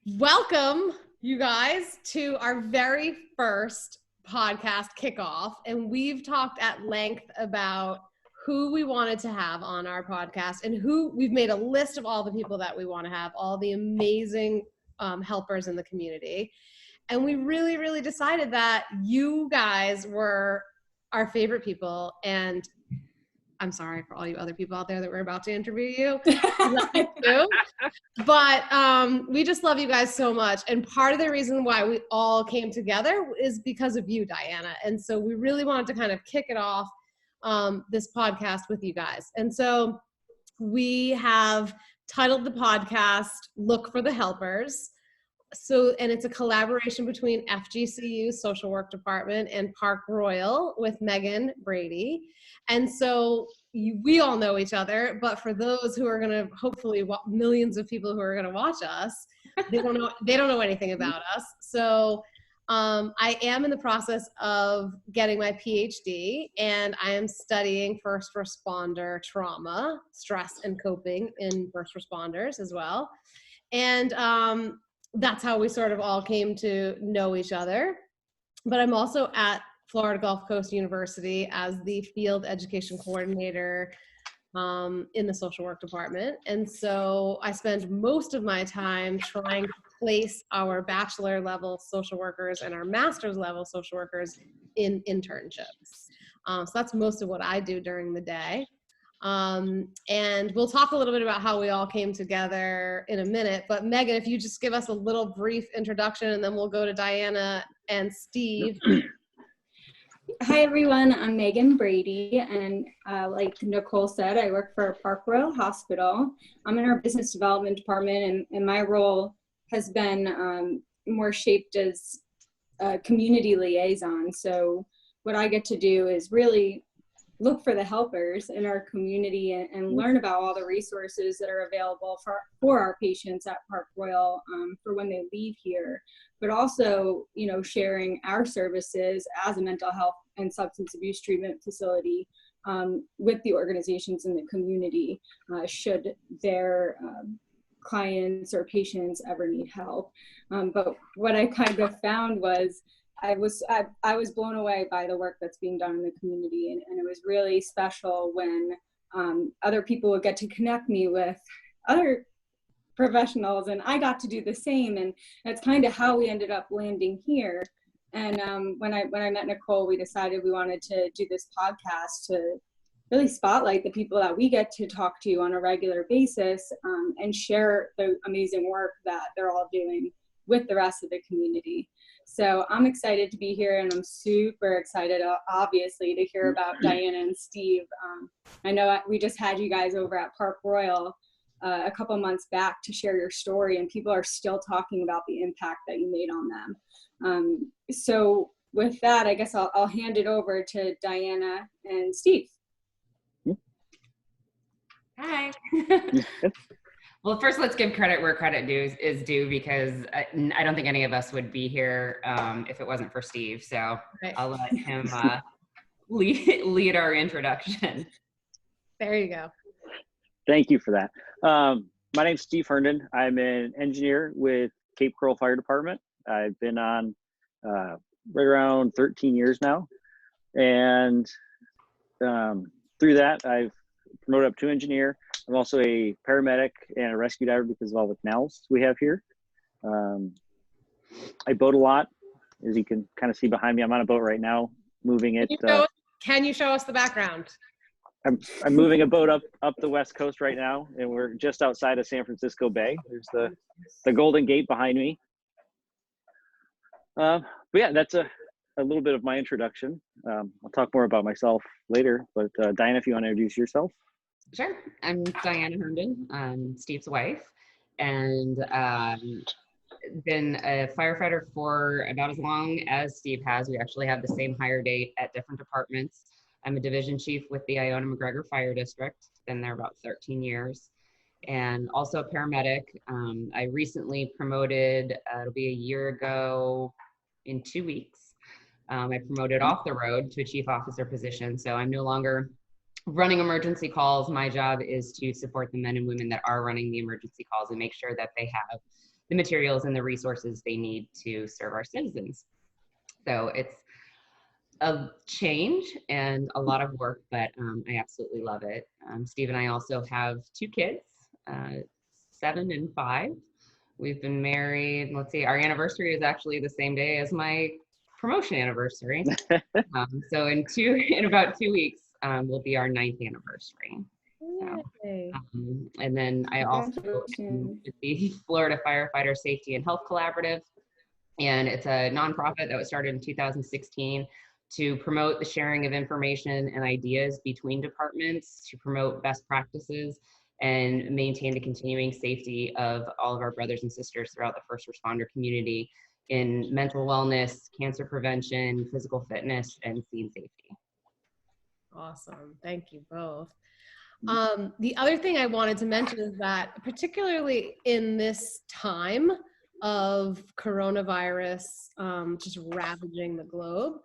Welcome, you guys, to our very first podcast kickoff. And we've talked at length about who we wanted to have on our podcast and we've made a list of all the people that we want to have, all the amazing helpers in the community. And we really, really decided that you guys were our favorite people. And I'm sorry for all you other people out there that we're about to interview you. But we just love you guys so much. And part of the reason why we all came together is because of you, Diana. And so we really wanted to kind of kick it off, this podcast with you guys. And so we have titled the podcast, Look for the Helpers. And it's a collaboration between FGCU Social Work Department and Park Royal with Megan Brady. And so we all know each other, but for those who are going to, hopefully millions of people who are going to watch us, they don't know anything about us. So I am in the process of getting my PhD, and I am studying first responder trauma, stress and coping in first responders as well. And that's how we sort of all came to know each other. But I'm also at Florida Gulf Coast University as the field education coordinator in the social work department. And so I spend most of my time trying to place our bachelor level social workers and our master's level social workers in internships. So that's most of what I do during the day. And we'll talk a little bit about how we all came together in a minute, but Megan, if you just give us a little brief introduction, and then we'll go to Diana and Steve. Hi everyone, I'm Megan Brady, and like Nicole said, I work for Park Royal Hospital. I'm in our business development department, and my role has been more shaped as a community liaison. So what I get to do is really look for the helpers in our community and learn about all the resources that are available for our patients at Park Royal for when they leave here, but also, you know, sharing our services as a mental health and substance abuse treatment facility with the organizations in the community should their clients or patients ever need help. But what I kind of found was I was blown away by the work that's being done in the community, and it was really special when other people would get to connect me with other professionals, and I got to do the same, and that's kind of how we ended up landing here. And when I met Nicole, we decided we wanted to do this podcast to really spotlight the people that we get to talk to on a regular basis and share the amazing work that they're all doing with the rest of the community. So I'm excited to be here, and I'm super excited, obviously, to hear about Diana and Steve. I know we just had you guys over at Park Royal a couple months back to share your story, and people are still talking about the impact that you made on them. So with that, I guess I'll hand it over to Diana and Steve. Hi. Well, first, let's give credit where credit is due, because I don't think any of us would be here if it wasn't for Steve. So I'll let him lead our introduction. There you go. Thank you for that. My name's Steve Hernden. I'm an engineer with Cape Coral Fire Department. I've been on right around 13 years now. And through that, I've promoted up to engineer. I'm also a paramedic and a rescue diver because of all the canals we have here. I boat a lot, as you can kind of see behind me. I'm on a boat right now, moving it. Can you show us the background? I'm moving a boat up the West Coast right now, and we're just outside of San Francisco Bay. There's the Golden Gate behind me. But yeah, that's a little bit of my introduction. I'll talk more about myself later, but Diana, if you want to introduce yourself. Sure. I'm Diana Hernden. I'm Steve's wife, and been a firefighter for about as long as Steve has. We actually have the same hire date at different departments. I'm a division chief with the Iona McGregor Fire District. Been there about 13 years, and also a paramedic. I recently promoted, it'll be a year ago in 2 weeks. I promoted off the road to a chief officer position, so I'm no longer running emergency calls. My job is to support the men and women that are running the emergency calls and make sure that they have the materials and the resources they need to serve our citizens. So it's a change and a lot of work, but I absolutely love it. Steve and I also have 2 kids, 7 and 5. We've been married, let's see, our anniversary is actually the same day as my promotion anniversary. So in about 2 weeks, will be our 9th anniversary. So, and then I also am with the Florida Firefighter Safety and Health Collaborative, and it's a nonprofit that was started in 2016 to promote the sharing of information and ideas between departments, to promote best practices and maintain the continuing safety of all of our brothers and sisters throughout the first responder community in mental wellness, cancer prevention, physical fitness, and scene safety. Awesome. Thank you both. The other thing I wanted to mention is that particularly in this time of coronavirus just ravaging the globe,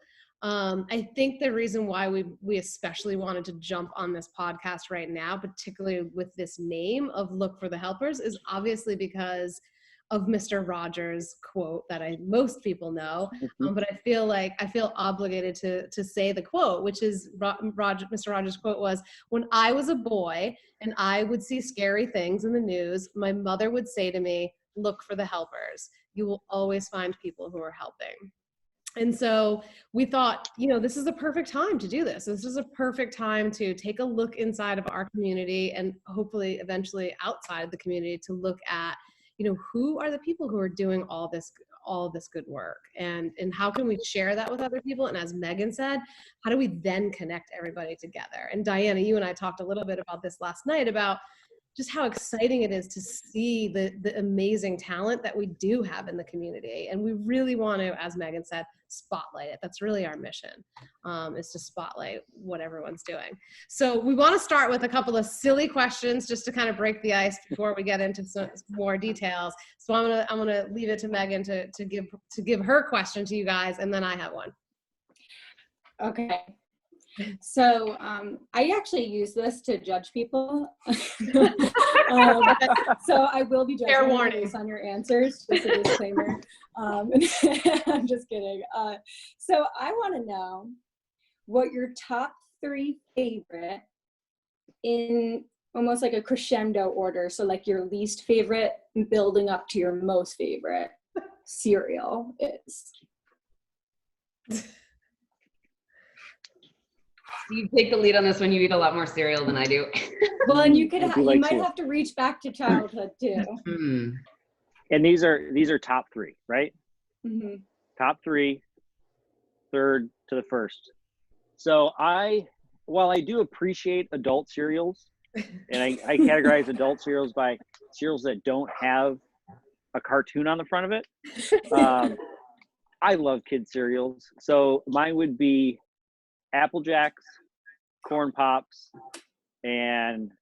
I think the reason why we especially wanted to jump on this podcast right now, particularly with this name of Look for the Helpers, is obviously because of Mr. Rogers' quote that most people know, but I feel obligated to say the quote, which is Mr. Rogers' quote was, "When I was a boy and I would see scary things in the news, my mother would say to me, 'Look for the helpers. You will always find people who are helping.'" And so we thought, this is a perfect time to do this. This is a perfect time to take a look inside of our community and hopefully eventually outside the community to look at, who are the people who are doing all this good work, and how can we share that with other people? And as Megan said, how do we then connect everybody together? And Diana, you and I talked a little bit about this last night about just how exciting it is to see the amazing talent that we do have in the community. And we really want to, as Megan said, spotlight it. That's really our mission, is to spotlight what everyone's doing. So we want to start with a couple of silly questions just to kind of break the ice before we get into some more details. So I'm gonna leave it to Megan to give her question to you guys, and then I have one. Okay. So I actually use this to judge people. So I will be judging you based on your answers, just a disclaimer. I'm just kidding. So I want to know what your top 3 favorite, in almost like a crescendo order, so like your least favorite building up to your most favorite cereal is. You take the lead on this one. You eat a lot more cereal than I do. Well, and you might have to reach back to childhood too. And these are top 3, right? Mm-hmm. Top 3, third to the first. So while I do appreciate adult cereals, and I categorize adult cereals by cereals that don't have a cartoon on the front of it. I love kid cereals. So mine would be Apple Jacks, Corn Pops, and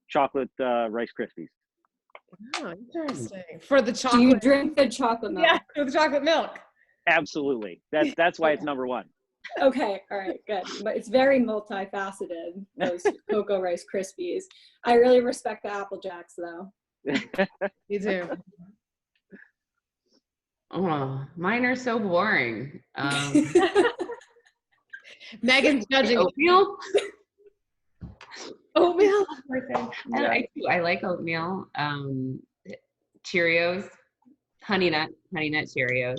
chocolate Rice Krispies. Oh, interesting. For the chocolate. Do you drink the chocolate milk? Yeah, for the chocolate milk. Absolutely. That's why it's number 1. Okay, all right, good. But it's very multifaceted, those Cocoa Rice Krispies. I really respect the Apple Jacks, though. You too. Oh, mine are so boring. Megan's judging. Oatmeal? Oatmeal? I like oatmeal. Cheerios, honey nut Cheerios.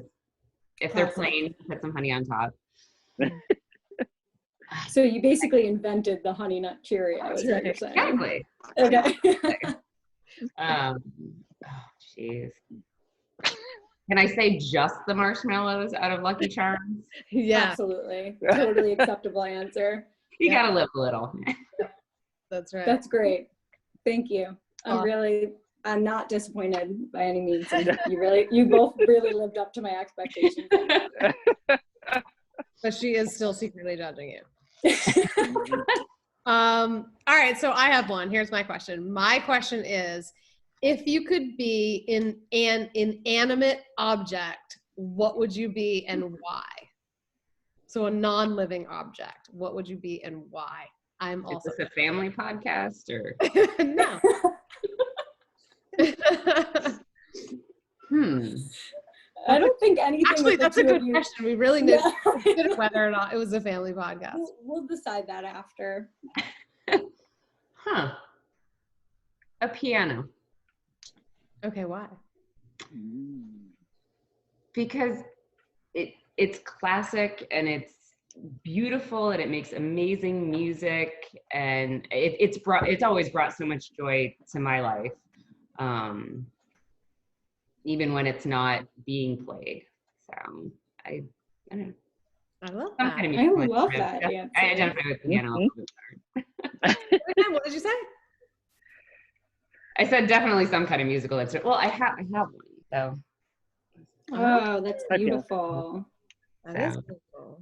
If they're plain, put some honey on top. So you basically invented the honey nut Cheerio, is what you're saying. Exactly. Okay. Oh, jeez. Can I say just the marshmallows out of Lucky Charms? Yeah. Absolutely. Totally acceptable answer. You gotta live a little. That's right. That's great. Thank you. I'm not disappointed by any means. You both really lived up to my expectations. But she is still secretly judging you. All right, so I have one. Here's my question. My question is, if you could be in an inanimate object, what would you be and why? So a non-living object, what would you be and why? I'm also. Is this a family podcast or? No. I don't think anything. Actually, that's a good question. We really need to Yeah. consider whether or not it was a family podcast. We'll decide that after. Huh. A piano. Okay, why? Because it's classic and it's beautiful and it makes amazing music, and it's always brought so much joy to my life, even when it's not being played. So I don't know. I love Some that. kind of I musical love instrument. that I answer. identify with piano. What did you say? I said definitely some kind of musical instrument. Well, I have one, so. Oh, that's I feel- beautiful. That is beautiful.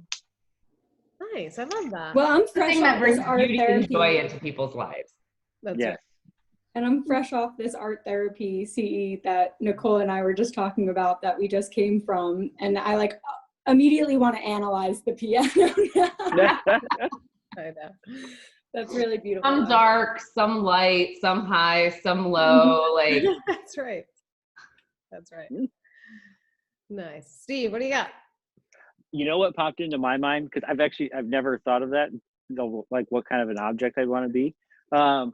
Nice. I love that. Well, I'm The fresh thing that off this brings art beauty and therapy. joy into people's lives. That's Yes. right. And I'm fresh off this art therapy CE that Nicole and I were just talking about that we just came from. And I like immediately want to analyze the piano now. I know. That's really beautiful. Some dark, some light, some high, some low. Like, That's right. That's right. Nice. Steve, what do you got? You know what popped into my mind? Because I've never thought of that, like what kind of an object I'd want to be. An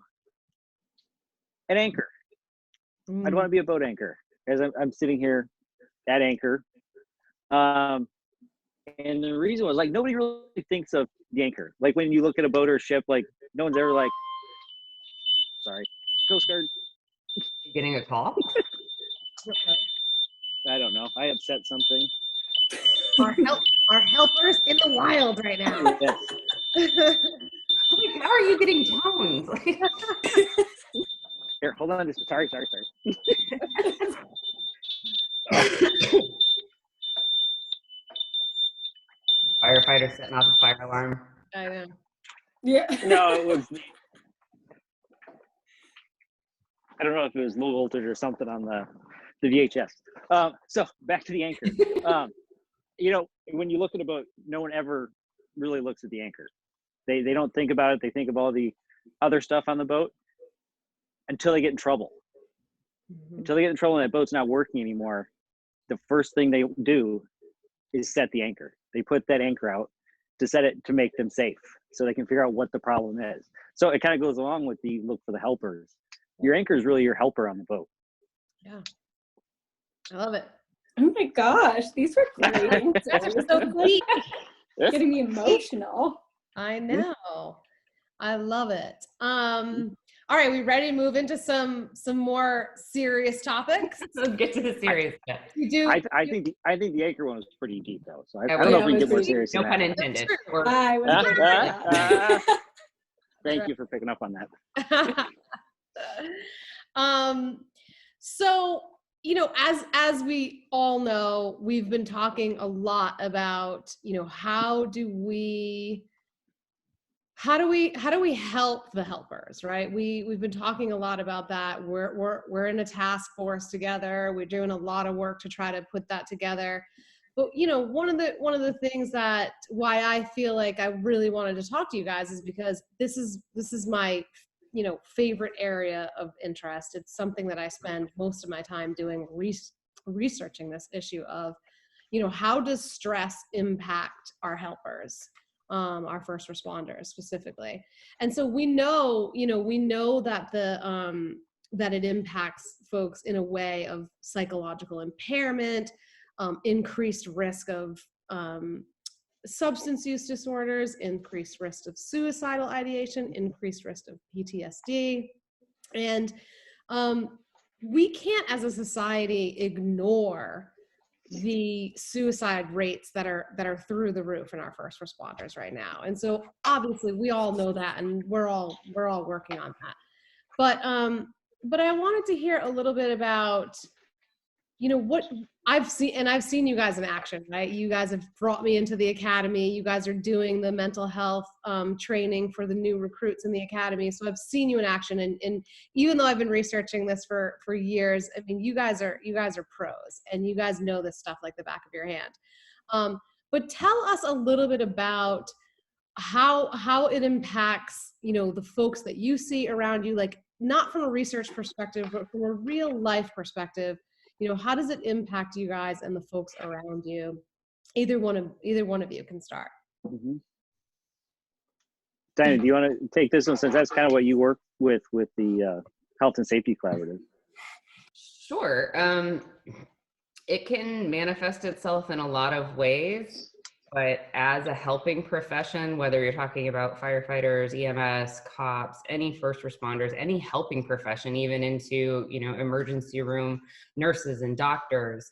anchor. I'd want to be a boat anchor. As I'm sitting here at anchor. And the reason was like nobody really thinks of the anchor. Like when you look at a boat or a ship, like no one's ever like, sorry, Coast Guard. getting a call. I don't know. I upset something. Our helpers in the wild right now. Yes. Like, how are you getting tones? Here, hold on. Sorry. Firefighter setting off a fire alarm. I know. Yeah. No, it was. I don't know if it was low voltage or something on the VHS. So back to the anchor. You know, when you look at a boat, no one ever really looks at the anchor. They don't think about it. They think of all the other stuff on the boat until they get in trouble. Until they get in trouble and that boat's not working anymore, the first thing they do is set the anchor. They put that anchor out to set it to make them safe so they can figure out what the problem is. So it kind of goes along with the look for the helpers. Your anchor is really your helper on the boat. Yeah. I love it. Oh my gosh, these were great answers. So sweet. Getting me emotional. I know. I love it. All right, we ready to move into some more serious topics? Let's get to the serious stuff. We do. I think the anchor one was pretty deep though. So I Yeah, don't know if we yeah, can get more it was serious. No than pun that. intended. I was ready for that. Thank you for picking up on that. So, you know, as we all know, we've been talking a lot about, you know, how do we help the helpers, right? We've been talking a lot about that. We're in a task force together. We're doing a lot of work to try to put that together. But you know, one of the things that why I feel like I really wanted to talk to you guys is because this is my, you know, favorite area of interest. It's something that I spend most of my time doing, researching this issue of, you know, how does stress impact our helpers, our first responders specifically. And so we know that that it impacts folks in a way of psychological impairment, increased risk of substance use disorders, increased risk of suicidal ideation, increased risk of PTSD. And we can't as a society ignore the suicide rates that are through the roof in our first responders right now. And so obviously we all know that, and we're all working on that. But I wanted to hear a little bit about, you know, what I've seen you guys in action, right? You guys have brought me into the academy. You guys are doing the mental health training for the new recruits in the academy. So I've seen you in action, and even though I've been researching this for years, I mean, you guys are pros, and you guys know this stuff like the back of your hand. But tell us a little bit about how it impacts, you know, the folks that you see around you, like not from a research perspective, but from a real life perspective. how does it impact you guys and the folks around you? Either one of you can start. Mm-hmm. Diana, do you want to take this one, since that's kind of what you work with the Health and Safety Collaborative? Sure. It can manifest itself in a lot of ways, but as a helping profession, whether you're talking about firefighters, EMS, cops, any first responders, any helping profession, even into, emergency room nurses and doctors,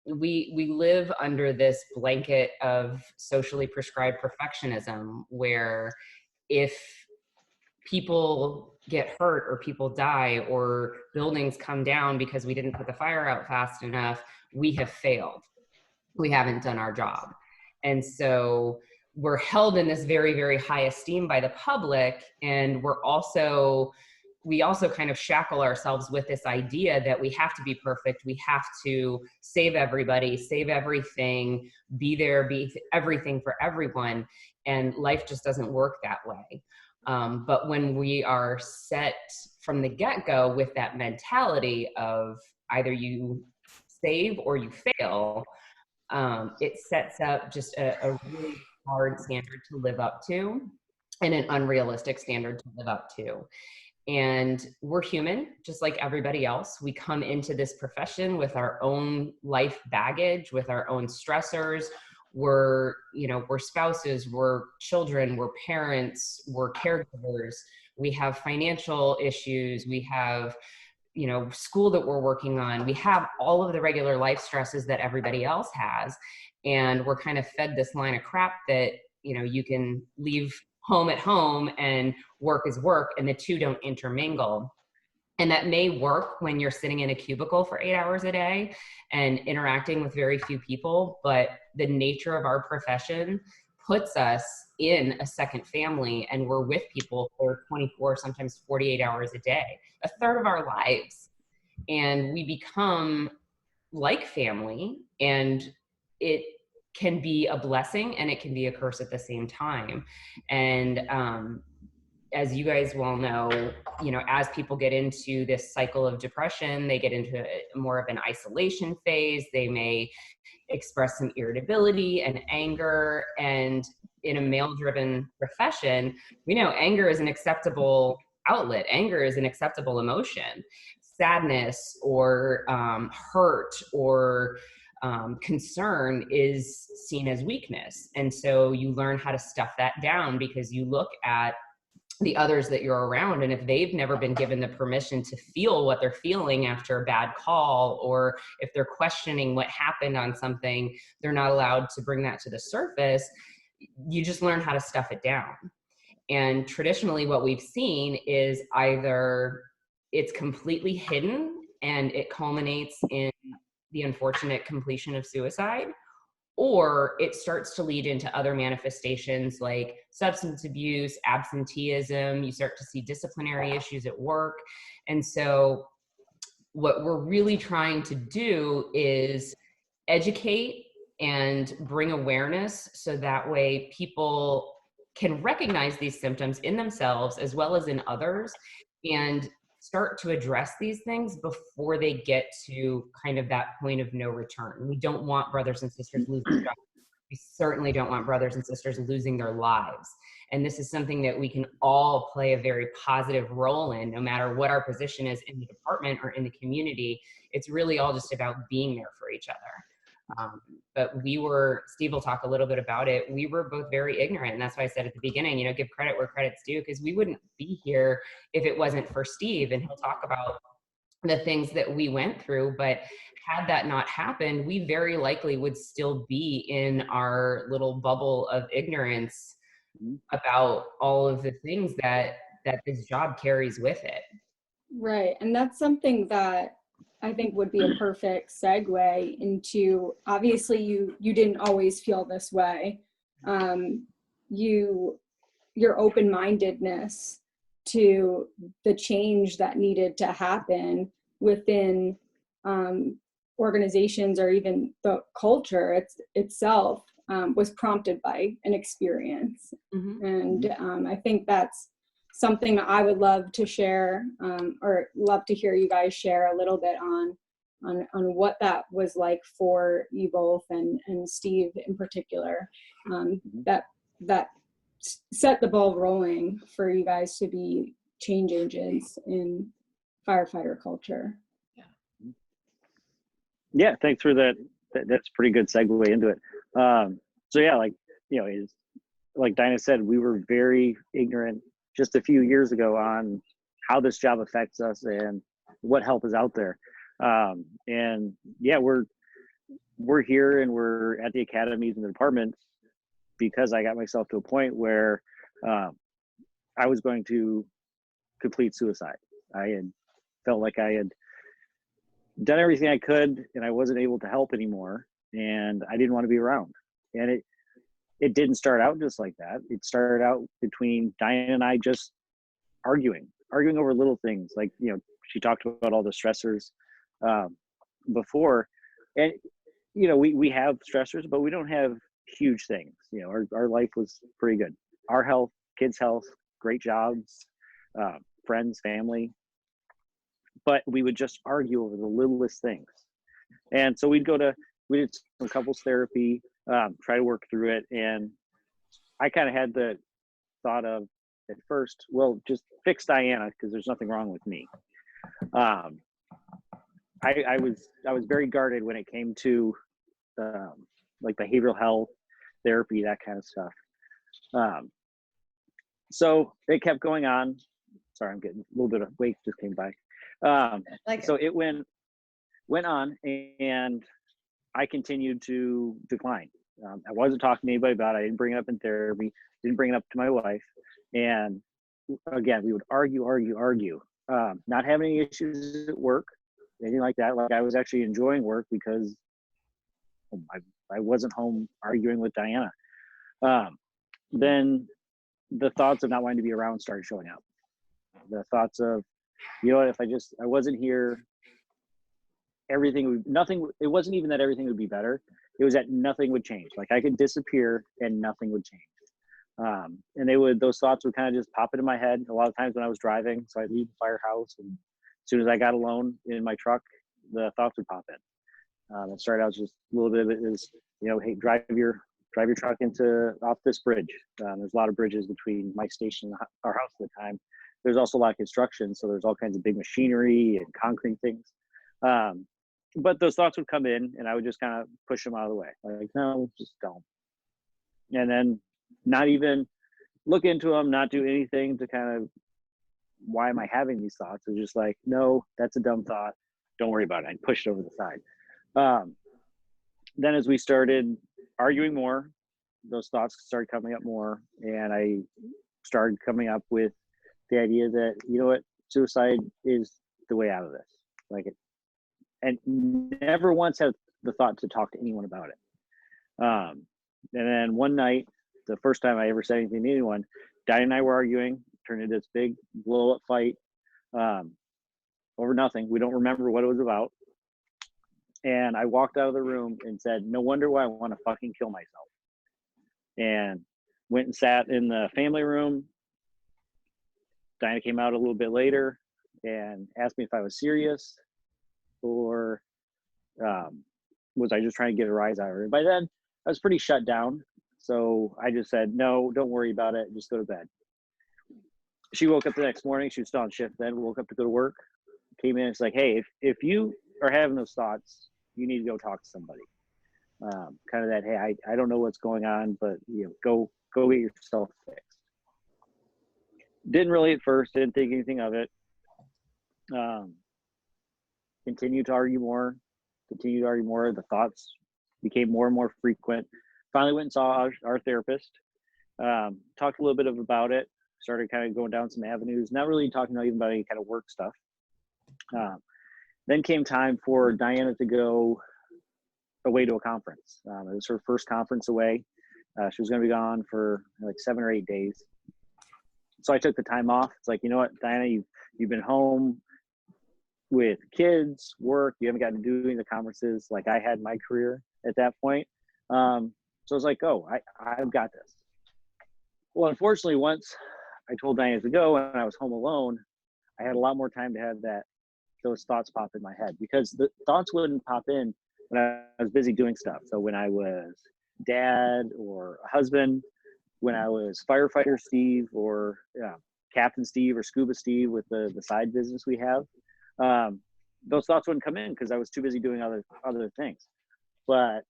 we live under this blanket of socially prescribed perfectionism, where if people get hurt or people die or buildings come down because we didn't put the fire out fast enough, we have failed. We haven't done our job. And so we're held in this very, very high esteem by the public. And we also kind of shackle ourselves with this idea that we have to be perfect. We have to save everybody, save everything, be there, be everything for everyone. And life just doesn't work that way. But when we are set from the get-go with that mentality of either you save or you fail, it sets up just a really hard standard to live up to, and an unrealistic standard to live up to. And we're human, just like everybody else. We come into this profession with our own life baggage, with our own stressors. We're spouses, we're children, we're parents, we're caregivers. We have financial issues. We have, school that we're working on. We have all of the regular life stresses that everybody else has. And we're kind of fed this line of crap that, you can leave home at home and work is work, and the two don't intermingle. And that may work when you're sitting in a cubicle for 8 hours a day and interacting with very few people, but the nature of our profession puts us in a second family, and we're with people for 24, sometimes 48 hours a day, a third of our lives. And we become like family, and it can be a blessing and it can be a curse at the same time. And as you guys well know, as people get into this cycle of depression, they get into more of an isolation phase. They may express some irritability and anger. And in a male-driven profession, we know anger is an acceptable outlet. Anger is an acceptable emotion. Sadness or hurt or concern is seen as weakness. And so you learn how to stuff that down, because you look at the others that you're around, and if they've never been given the permission to feel what they're feeling after a bad call, or if they're questioning what happened on something, they're not allowed to bring that to the surface. You just learn how to stuff it down. And traditionally what we've seen is either it's completely hidden and it culminates in the unfortunate completion of suicide, or it starts to lead into other manifestations like substance abuse, absenteeism. You start to see disciplinary issues at work. And so what we're really trying to do is educate and bring awareness, so that way people can recognize these symptoms in themselves as well as in others, and start to address these things before they get to kind of that point of no return. We don't want brothers and sisters losing jobs. We certainly don't want brothers and sisters losing their lives. And this is something that we can all play a very positive role in, no matter what our position is in the department or in the community. It's really all just about being there for each other. But Steve will talk a little bit about it. We were both very ignorant. And that's why I said at the beginning, give credit where credit's due, because we wouldn't be here if it wasn't for Steve. And he'll talk about the things that we went through. But had that not happened, we very likely would still be in our little bubble of ignorance about all of the things that this job carries with it. Right. And that's something that I think would be a perfect segue into, obviously you didn't always feel this way. Your open-mindedness to the change that needed to happen within organizations, or even the culture itself, was prompted by an experience. Mm-hmm. And I think that's something I would love to share, or love to hear you guys share a little bit on, on what that was like for you both and Steve in particular. That set the ball rolling for you guys to be change agents in firefighter culture. Yeah, thanks for that. That's a pretty good segue into it. So yeah, like, you know, like Dinah said, we were very ignorant just a few years ago on how this job affects us and what help is out there. And yeah, we're here and we're at the academies and the departments because I got myself to a point where I was going to complete suicide. I had felt like I had done everything I could and I wasn't able to help anymore, and I didn't want to be around. And it didn't start out just like that. It started out between Diane and I just arguing over little things. Like, you know, she talked about all the stressors before, and you know, we have stressors, but we don't have huge things. You know, our life was pretty good. Our health, kids' health, great jobs, friends, family. But we would just argue over the littlest things. And so we did some couples therapy, try to work through it. And I kind of had the thought of, at first, well, just fix Diana because there's nothing wrong with me. I was very guarded when it came to like behavioral health therapy, that kind of stuff. So it kept going on. Sorry, I'm getting a little bit of wake just came by. So it went on, and I continued to decline. I wasn't talking to anybody about it. I didn't bring it up in therapy, didn't bring it up to my wife. And again, we would argue, not having any issues at work, anything like that. Like, I was actually enjoying work because I wasn't home arguing with Diana. Then the thoughts of not wanting to be around started showing up. The thoughts of, you know what, if I wasn't here, it wasn't even that everything would be better. It was that nothing would change. Like, I could disappear and nothing would change. And those thoughts would kind of just pop into my head a lot of times when I was driving. So I'd leave the firehouse, and as soon as I got alone in my truck, the thoughts would pop in. It started out just a little bit of it is, you know, hey, drive your truck off this bridge. There's a lot of bridges between my station and our house at the time. There's also a lot of construction, so there's all kinds of big machinery and concrete things. But those thoughts would come in, and I would just kind of push them out of the way. Like, no, just don't. And then not even look into them, not do anything to kind of, why am I having these thoughts? It's just like, no, that's a dumb thought. Don't worry about it. I pushed it over the side. Then as we started arguing more, those thoughts started coming up more, and I started coming up with the idea that, you know what, suicide is the way out of this. Like, and never once had the thought to talk to anyone about it. And then one night, the first time I ever said anything to anyone, Diane and I were arguing, turned into this big blow-up fight over nothing. We don't remember what it was about. And I walked out of the room and said, no wonder why I want to fucking kill myself. And went and sat in the family room. Diana came out a little bit later and asked me if I was serious or was I just trying to get a rise out of her. By then, I was pretty shut down. So I just said, no, don't worry about it. Just go to bed. She woke up the next morning. She was still on shift then, woke up to go to work. Came in, it's like, hey, if you are having those thoughts, you need to go talk to somebody. Kind of that, hey, I don't know what's going on, but you know, go get yourself fixed. Didn't really at first, didn't think anything of it. Continued to argue more. The thoughts became more and more frequent. Finally went and saw our therapist. Talked a little bit about it. Started kind of going down some avenues. Not really talking even about any kind of work stuff. Then came time for Diana to go away to a conference. It was her first conference away. She was going to be gone for like 7 or 8 days. So I took the time off. It's like, you know what, Diana, you've been home with kids, work. You haven't gotten to do any of the conferences like I had my career at that point. So I was like, oh, I've got this. Well, unfortunately, once I told Diana to go and I was home alone, I had a lot more time to have that those thoughts pop in my head, because the thoughts wouldn't pop in when I was busy doing stuff. So when I was dad or husband, when I was firefighter Steve, or Captain Steve or Scuba Steve with the side business we have, those thoughts wouldn't come in because I was too busy doing other things. But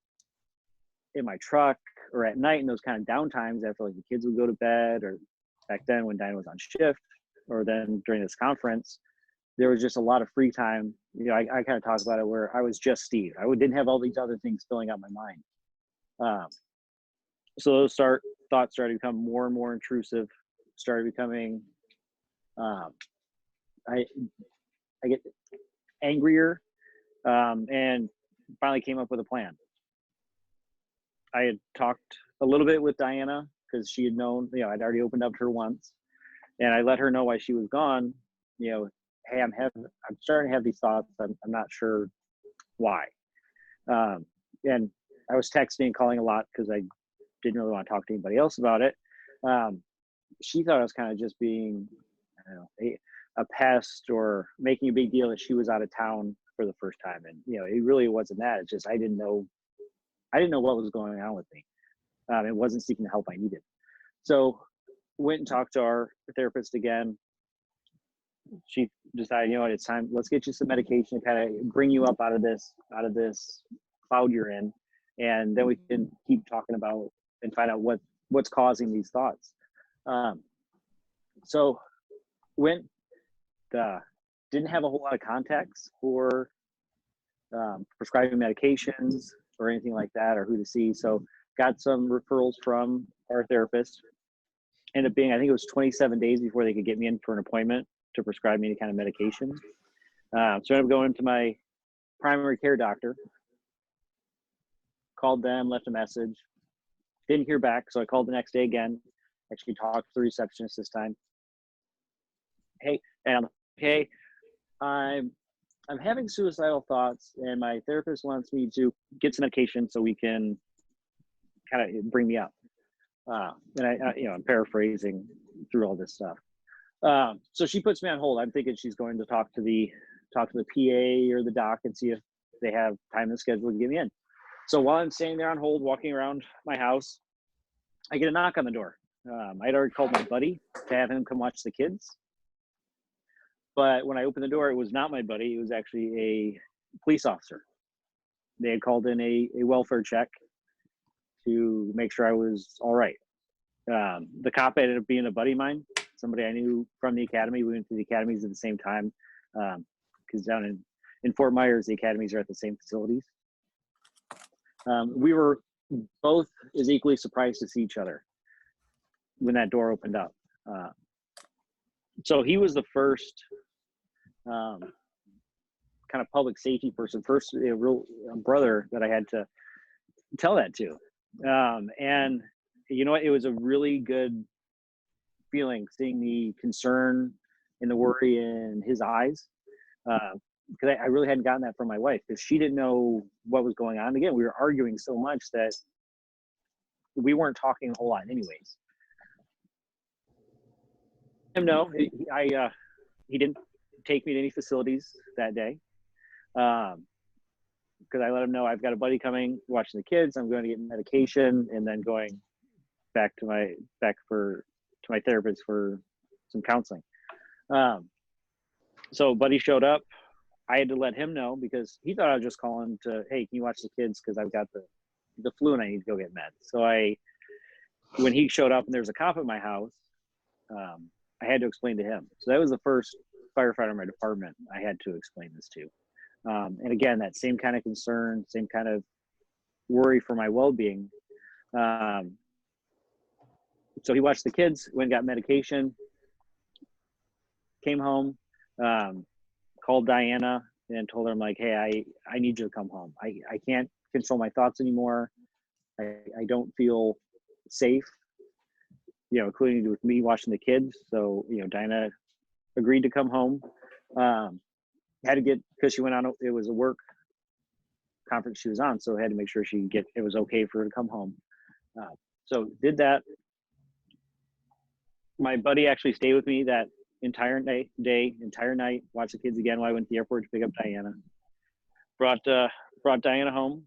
in my truck or at night in those kind of downtimes after like the kids would go to bed, or back then when Diana was on shift, or then during this conference, there was just a lot of free time. You know, I kind of talk about it where I was just Steve. I didn't have all these other things filling out my mind. So those thoughts started to become more and more intrusive, started becoming, I get angrier, and finally came up with a plan. I had talked a little bit with Diana because she had known, you know, I'd already opened up to her once, and I let her know why she was gone. You know, hey, I'm starting to have these thoughts. I'm not sure why. And I was texting and calling a lot because I didn't really want to talk to anybody else about it. She thought I was kind of just being, I don't know, a pest, or making a big deal that she was out of town for the first time. And, you know, it really wasn't that. It's just I didn't know what was going on with me. It wasn't seeking the help I needed. So went and talked to our therapist again. She decided, you know what, it's time. Let's get you some medication to kind of bring you up out of this cloud you're in, and then we can keep talking about and find out what's causing these thoughts. So went, didn't have a whole lot of contacts for prescribing medications or anything like that, or who to see. So got some referrals from our therapist. Ended up being, I think it was 27 days before they could get me in for an appointment to prescribe me any kind of medication. So I ended up going to my primary care doctor, called them, left a message, didn't hear back. So I called the next day again, actually talked to the receptionist this time. Hey, I'm having suicidal thoughts, and my therapist wants me to get some medication so we can kind of bring me up. And I'm paraphrasing through all this stuff. So she puts me on hold. I'm thinking she's going to talk to the PA or the doc and see if they have time in the schedule to get me in. So while I'm standing there on hold, walking around my house, I get a knock on the door. I'd already called my buddy to have him come watch the kids. But when I opened the door, it was not my buddy. It was actually a police officer. They had called in a welfare check to make sure I was all right. The cop ended up being a buddy of mine, somebody I knew from the academy. We went to the academies at the same time, because down in Fort Myers, the academies are at the same facilities. We were both as equally surprised to see each other when that door opened up. So he was the first kind of public safety person, first real brother that I had to tell that to. And you know what, it was a really good feeling seeing the concern and the worry in his eyes. Because I really hadn't gotten that from my wife, because she didn't know what was going on. Again, we were arguing so much that we weren't talking a whole lot anyways. No, he didn't take me to any facilities that day, because I let him know I've got a buddy coming, watching the kids. I'm going to get medication, and then going back to my therapist for some counseling. So buddy showed up. I had to let him know because he thought I was just calling to, hey, can you watch the kids? Because I've got the flu and I need to go get meds. So when he showed up and there was a cop at my house, I had to explain to him. So that was the first firefighter in my department I had to explain this to. And again, that same kind of concern, same kind of worry for my well-being. So he watched the kids, went and got medication, came home, called Diana and told her, I'm like, hey, I need you to come home. I can't control my thoughts anymore. I don't feel safe, including with me watching the kids. So, Diana agreed to come home. Had to get, because she went on, it was a work conference she was on, so I had to make sure it was okay for her to come home. So did that. My buddy actually stayed with me that entire entire night, watched the kids again while I went to the airport to pick up Diana. Brought Diana home.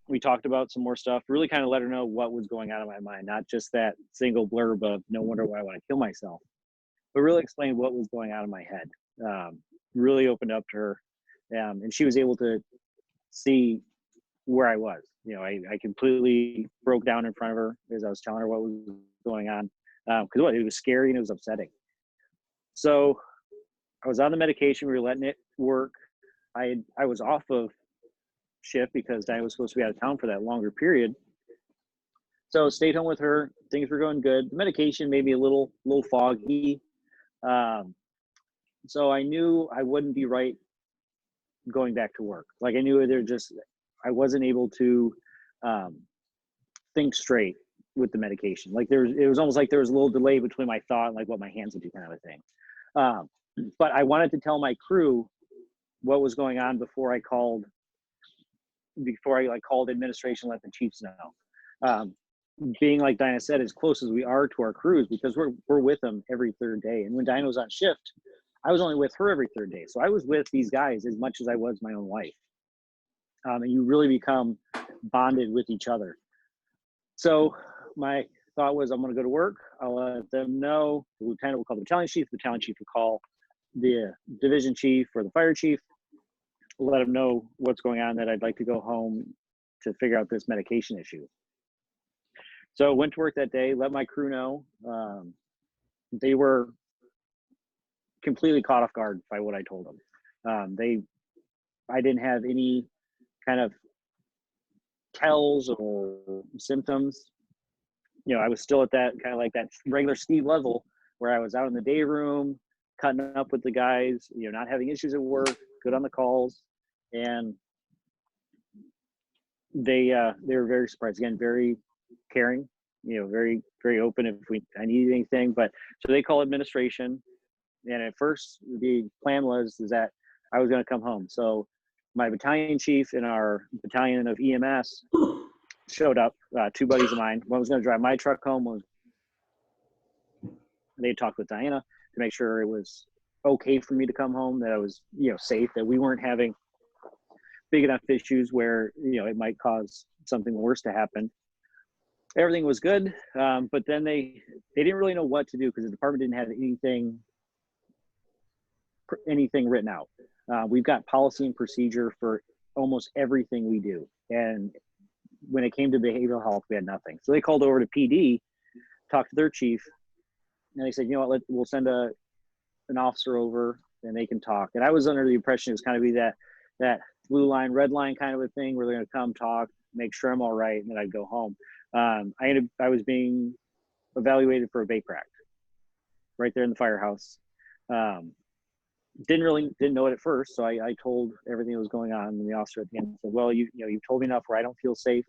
We talked about some more stuff, really kind of let her know what was going on in my mind, not just that single blurb of no wonder why I want to kill myself, but really explained what was going on in my head. Really opened up to her, and she was able to see where I was. I completely broke down in front of her as I was telling her what was going on, because it was scary and it was upsetting. So I was on the medication. We were letting it work. I was off of shift because Diana was supposed to be out of town for that longer period. So stayed home with her. Things were going good. The medication made me a little foggy. So I knew I wouldn't be right going back to work. Like I knew I wasn't able to think straight with the medication. Like it was almost like there was a little delay between my thought and like what my hands would do, kind of a thing. But I wanted to tell my crew what was going on before I called administration, let the chiefs know. Being, like Dinah said, as close as we are to our crews, because we're with them every third day. And when Dinah was on shift, I was only with her every third day. So I was with these guys as much as I was my own wife. And you really become bonded with each other. So my thought was, I'm going to go to work. I'll let them know. The lieutenant will call the battalion chief. The battalion chief will call the division chief or the fire chief. Let them know what's going on, that I'd like to go home to figure out this medication issue. So went to work that day, let my crew know. They were completely caught off guard by what I told them. I didn't have any kind of tells or symptoms. I was still at that kind of like that regular Steve level where I was out in the day room, cutting up with the guys, not having issues at work, good on the calls. And they were very surprised. Again, very caring, very, very open if I needed anything. But so they call administration. And at first the plan was that I was going to come home. So my battalion chief in our battalion of EMS showed up, two buddies of mine. One was going to drive my truck home. They talked with Diana to make sure it was okay for me to come home, that I was, safe, that we weren't having big enough issues where, it might cause something worse to happen. Everything was good. But then they didn't really know what to do because the department didn't have anything written out. We've got policy and procedure for almost everything we do. And when it came to behavioral health, we had nothing. So they called over to PD, talked to their chief, and they said, we'll send an officer over and they can talk. And I was under the impression it was kind of be that blue line, red line kind of a thing where they're going to come talk, make sure I'm all right, and then I'd go home. I was being evaluated for a vape rack right there in the firehouse. Didn't know it at first, so I told everything that was going on, and the officer at the end said, well, you've told me enough where I don't feel safe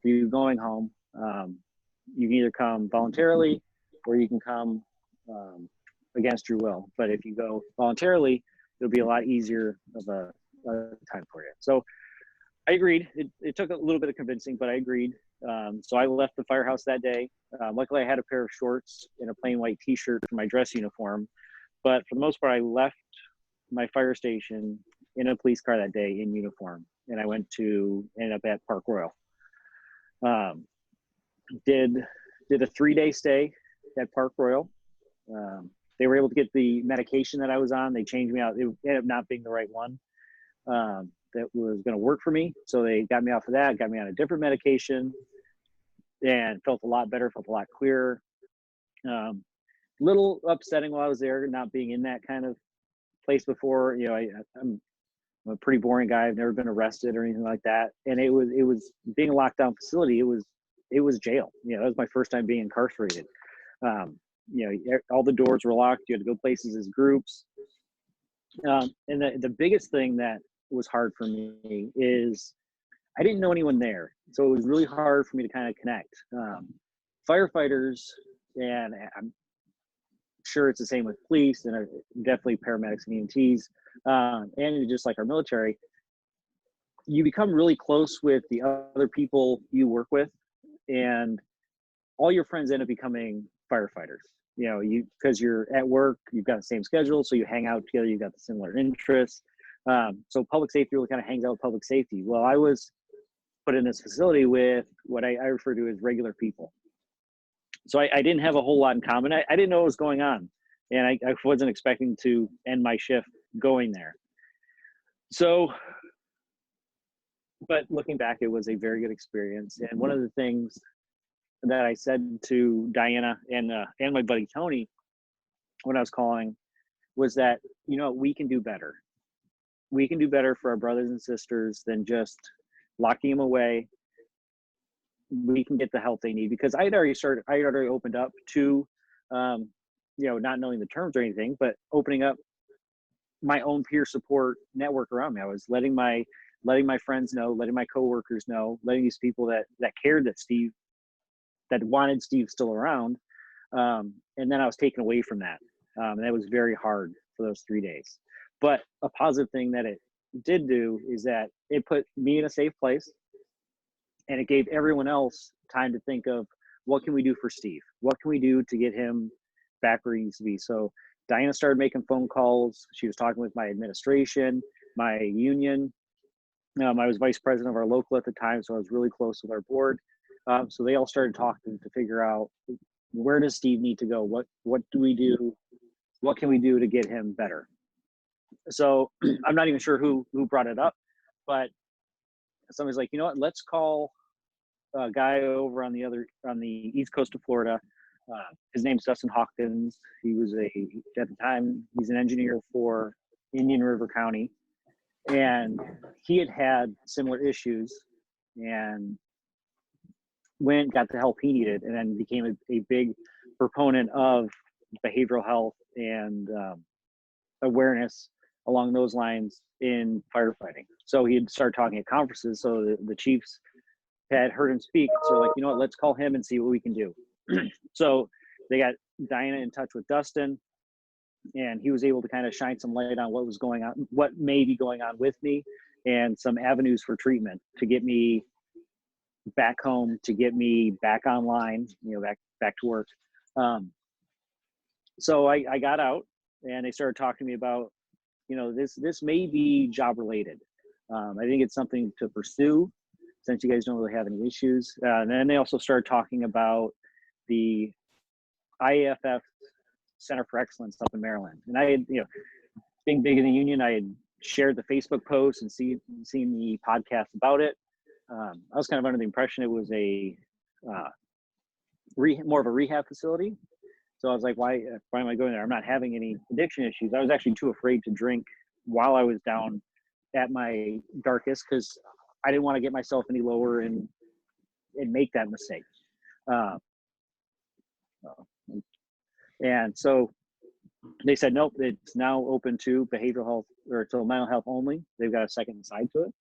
for you going home. You can either come voluntarily or you can come against your will. But if you go voluntarily, it'll be a lot easier of a time for you. So I agreed. It took a little bit of convincing, but I agreed. So I left the firehouse that day. Luckily, I had a pair of shorts and a plain white t-shirt for my dress uniform. But for the most part, I left my fire station in a police car that day in uniform. And I ended up at Park Royal. Did a 3-day stay at Park Royal. They were able to get the medication that I was on. They changed me out. It ended up not being the right one that was going to work for me. So they got me off of that, got me on a different medication, and felt a lot better, felt a lot clearer. Little upsetting while I was there, not being in that kind of place before. I'm a pretty boring guy. I've never been arrested or anything like that. And it was being a lockdown facility. It was jail. That was my first time being incarcerated. All the doors were locked. You had to go places as groups. And the biggest thing that was hard for me is I didn't know anyone there. So it was really hard for me to kind of connect. Firefighters, and I'm sure it's the same with police and definitely paramedics and EMTs, and just like our military, you become really close with the other people you work with, and all your friends end up becoming firefighters. because you're at work, you've got the same schedule, so you hang out together, you've got the similar interests. So public safety really kind of hangs out with public safety. Well, I was put in this facility with what I refer to as regular people. So I didn't have a whole lot in common. I didn't know what was going on, and I wasn't expecting to end my shift going there. So, but looking back, it was a very good experience. And one of the things that I said to Diana and my buddy Tony when I was calling was that, we can do better. We can do better for our brothers and sisters than just locking them away. We can get the help they need, because I had already opened up to, not knowing the terms or anything, but opening up my own peer support network around me. I was letting my friends know, letting my coworkers know, letting these people that cared that wanted Steve still around. And then I was taken away from that. And that was very hard for those 3 days. But a positive thing that it did do is that it put me in a safe place, and it gave everyone else time to think of, what can we do for Steve? What can we do to get him back where he needs to be? So Diana started making phone calls. She was talking with my administration, my union. I was vice president of our local at the time, so I was really close with our board. So they all started talking to figure out, where does Steve need to go? What do we do? What can we do to get him better? So I'm not even sure who brought it up, but somebody's like, let's call a guy over on the east coast of Florida. His name's Dustin Hawkins. He was at the time, he's an engineer for Indian River County, and he had similar issues and got the help he needed, and then became a big proponent of behavioral health and awareness along those lines in firefighting. So he'd start talking at conferences. So the chiefs had heard him speak. So like, let's call him and see what we can do. So they got Diana in touch with Dustin, and he was able to kind of shine some light on what was going on, what may be going on with me, and some avenues for treatment to get me back home, to get me back online, back to work. So I got out, and they started talking to me about, this may be job related. I think it's something to pursue, since you guys don't really have any issues. And then they also started talking about the IAFF Center for Excellence up in Maryland. And I had, being big in the union, I had shared the Facebook post and seen the podcast about it. I was kind of under the impression it was more of a rehab facility. So I was like, why am I going there? I'm not having any addiction issues. I was actually too afraid to drink while I was down at my darkest, because I didn't want to get myself any lower and make that mistake. And so they said, nope, it's now open to behavioral health, or to mental health only. They've got a second side to it.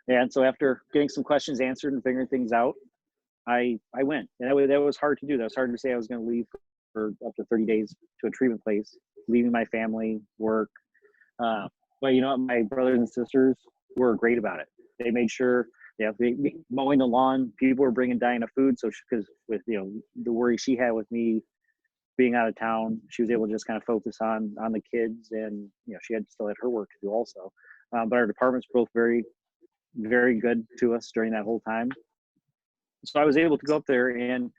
And so after getting some questions answered and figuring things out, I went. And that was hard to do. That was hard to say I was going to leave for up to 30 days to a treatment place, leaving my family, work. But my brothers and sisters were great about it. They made sure, mowing the lawn, people were bringing Diana food. So because with, the worry she had with me being out of town, she was able to just kind of focus on the kids, and, she still had her work to do also. But our departments were both very, very good to us during that whole time. So I was able to go up there and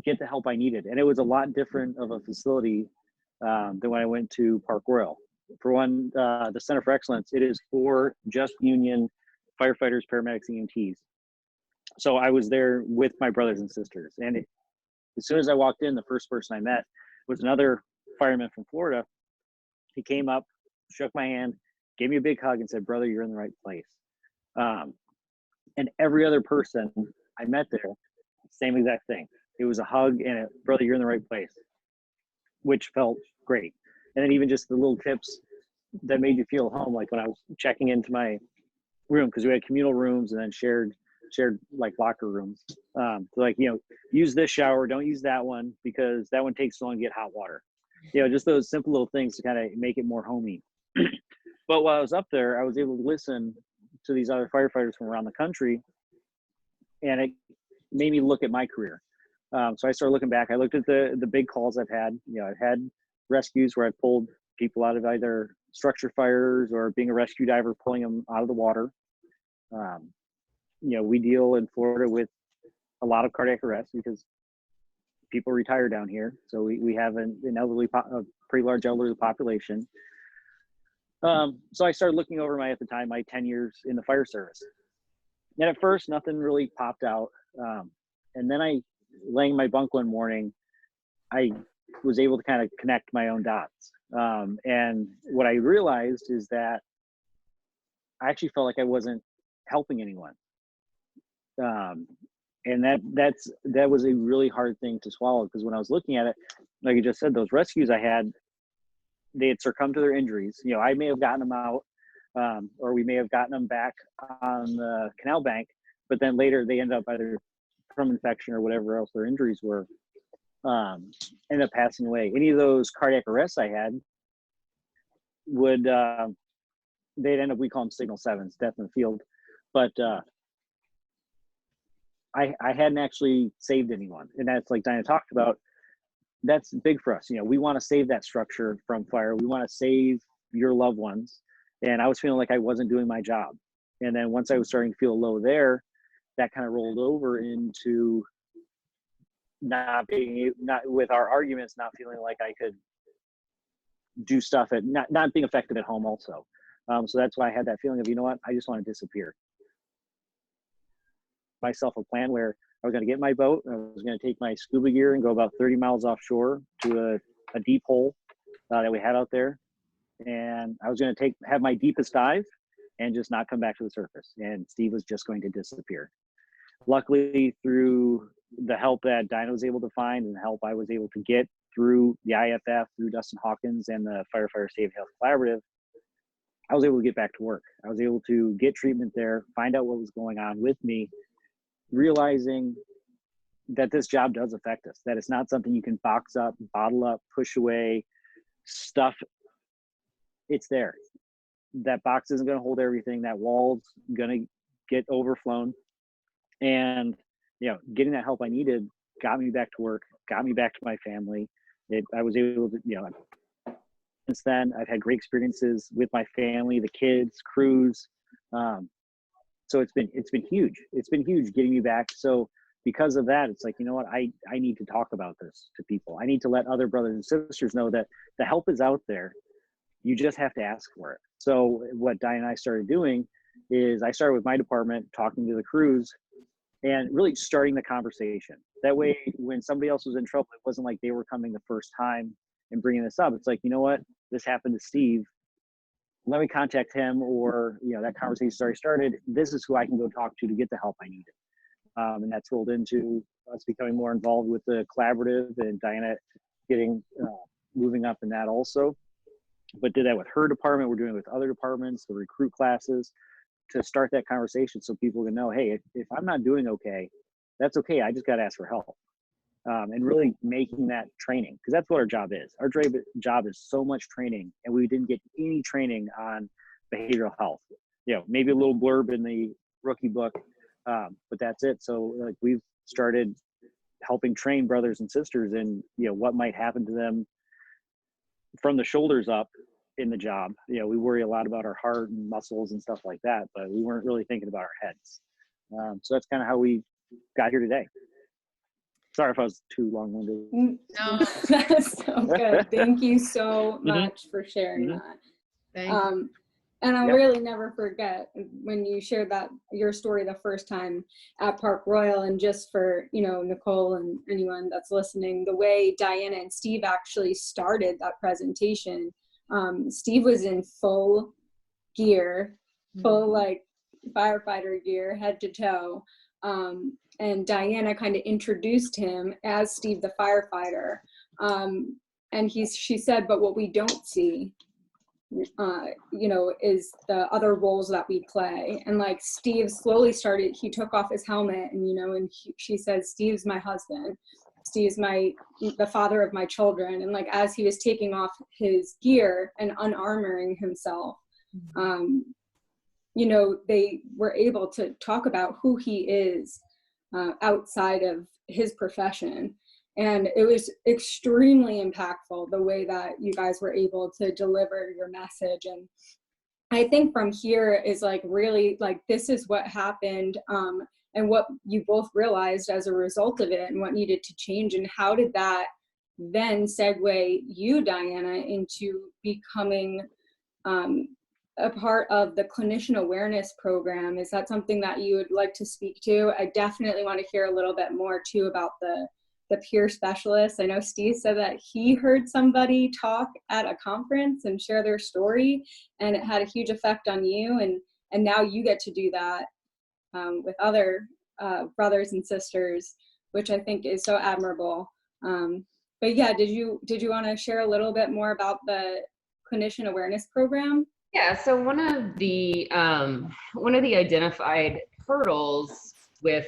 get the help I needed. And it was a lot different of a facility than when I went to Park Royal. For one, the Center for Excellence, it is for just union firefighters, paramedics, EMTs. So I was there with my brothers and sisters. And as soon as I walked in, the first person I met was another fireman from Florida. He came up, shook my hand, gave me a big hug, and said, "Brother, you're in the right place." And every other person I met there, same exact thing. It was a hug and a, "Brother, you're in the right place," which felt great. And then even just the little tips that made you feel home, like when I was checking into my room, because we had communal rooms and then shared like locker rooms. So like, use this shower, don't use that one, because that one takes so long to get hot water. Just those simple little things to kind of make it more homey. But while I was up there, I was able to listen to these other firefighters from around the country, and it made me look at my career. So I started looking back. I looked at the big calls I've had. I've had rescues where I pulled people out of either structure fires or being a rescue diver, pulling them out of the water. We deal in Florida with a lot of cardiac arrest because people retire down here. So we have a pretty large elderly population. So I started looking over at the time, my 10 years in the fire service. And at first, nothing really popped out. And then laying in my bunk one morning, I was able to kind of connect my own dots. And what I realized is that I actually felt like I wasn't helping anyone. And that was a really hard thing to swallow, because when I was looking at it, like you just said, those rescues I had, they had succumbed to their injuries. I may have gotten them out, or we may have gotten them back on the canal bank, but then later they end up either from infection or whatever else their injuries were, end up passing away. Any of those cardiac arrests I had would, they'd end up, we call them signal 7s, death in the field. But I hadn't actually saved anyone. And that's, like Diana talked about, that's big for us. We want to save that structure from fire. We want to save your loved ones. And I was feeling like I wasn't doing my job. And then once I was starting to feel low there, that kind of rolled over into not with our arguments, not feeling like I could do stuff not being effective at home also. So that's why I had that feeling of, I just want to disappear. Myself a plan where I was going to get my boat, I was going to take my scuba gear and go about 30 miles offshore to a deep hole that we had out there. And I was going to have my deepest dive and just not come back to the surface. And Steve was just going to disappear. Luckily, through the help that Dinah was able to find and the help I was able to get through the IFF, through Dustin Hawkins and the Firefighter Save Health Collaborative, I was able to get back to work. I was able to get treatment there, find out what was going on with me, realizing that this job does affect us, that it's not something you can box up, bottle up, push away, stuff. It's there. That box isn't going to hold everything. That wall's going to get overflown. And, getting that help I needed got me back to work, got me back to my family. I was able to, since then, I've had great experiences with my family, the kids, crews. So it's been huge. It's been huge getting me back. So because of that, it's like, I need to talk about this to people. I need to let other brothers and sisters know that the help is out there. You just have to ask for it. So what Diane and I started doing is I started with my department, talking to the crews and really starting the conversation. That way, when somebody else was in trouble, it wasn't like they were coming the first time and bringing this up. It's like, this happened to Steve. Let me contact him, or, that conversation already started. This is who I can go talk to get the help I needed. And that's rolled into us becoming more involved with the collaborative, and Diana moving up in that also. But did that with her department. We're doing it with other departments, the recruit classes, to start that conversation so people can know, hey, if I'm not doing okay, that's okay. I just got to ask for help. And really making that training, because that's what our job is. Our job is so much training, and we didn't get any training on behavioral health. Maybe a little blurb in the rookie book, but that's it. So like we've started helping train brothers and sisters in what might happen to them from the shoulders up in the job. We worry a lot about our heart and muscles and stuff like that, but we weren't really thinking about our heads. So that's kind of how we got here today. Sorry if I was too long-winded. No. That's so good. Thank you so much for sharing that. Thank you. And I'll really never forget when you shared your story the first time at Park Royal, and just for, Nicole and anyone that's listening, the way Diana and Steve actually started that presentation. Steve was in full gear, full firefighter gear, head to toe. And Diana kind of introduced him as Steve the firefighter. And she said, but what we don't see, is the other roles that we play. And Steve slowly started, he took off his helmet and, she said, Steve's my husband. Steve's the father of my children. And as he was taking off his gear and unarmoring himself, they were able to talk about who he is. outside of his profession. And it was extremely impactful the way that you guys were able to deliver your message. And I think from here is like really like this is what happened, and what you both realized as a result of it and what needed to change. And how did that then segue you, Diana, into becoming a part of the clinician awareness program? Is that something that you would like to speak to? I definitely want to hear a little bit more too about the peer specialists. I know Steve said that he heard somebody talk at a conference and share their story, and it had a huge effect on you. And now you get to do that with other brothers and sisters, which I think is so admirable. But yeah, did you want to share a little bit more about the clinician awareness program? Yeah, so one of the identified hurdles with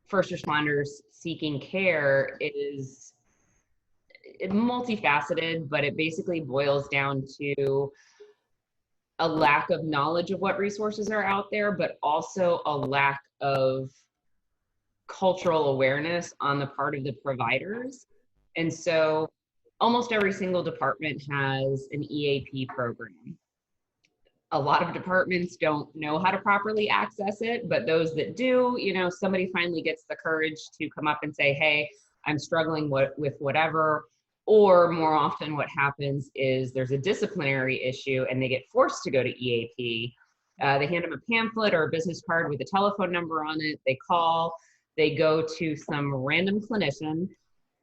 first responders seeking care is multifaceted, but it basically boils down to a lack of knowledge of what resources are out there, but also a lack of cultural awareness on the part of the providers. And so almost every single department has an EAP program. A lot of departments don't know how to properly access it, but those that do, you know, somebody finally gets the courage to come up and say, hey, I'm struggling with whatever. Or more often what happens is there's a disciplinary issue and they get forced to go to EAP. They hand them a pamphlet or a business card with a telephone number on it. They call, they go to some random clinician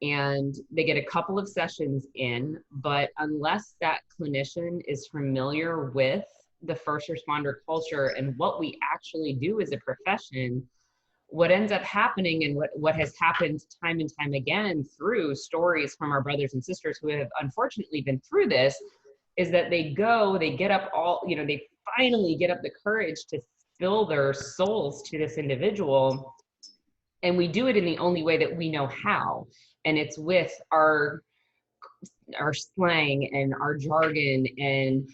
and they get a couple of sessions in, but unless that clinician is familiar with the first responder culture and what we actually do as a profession, what ends up happening and what has happened time and time again through stories from our brothers and sisters who have unfortunately been through this is that they get up they finally get up the courage to spill their souls to this individual. And we do it in the only way that we know how. And it's with our slang and our jargon and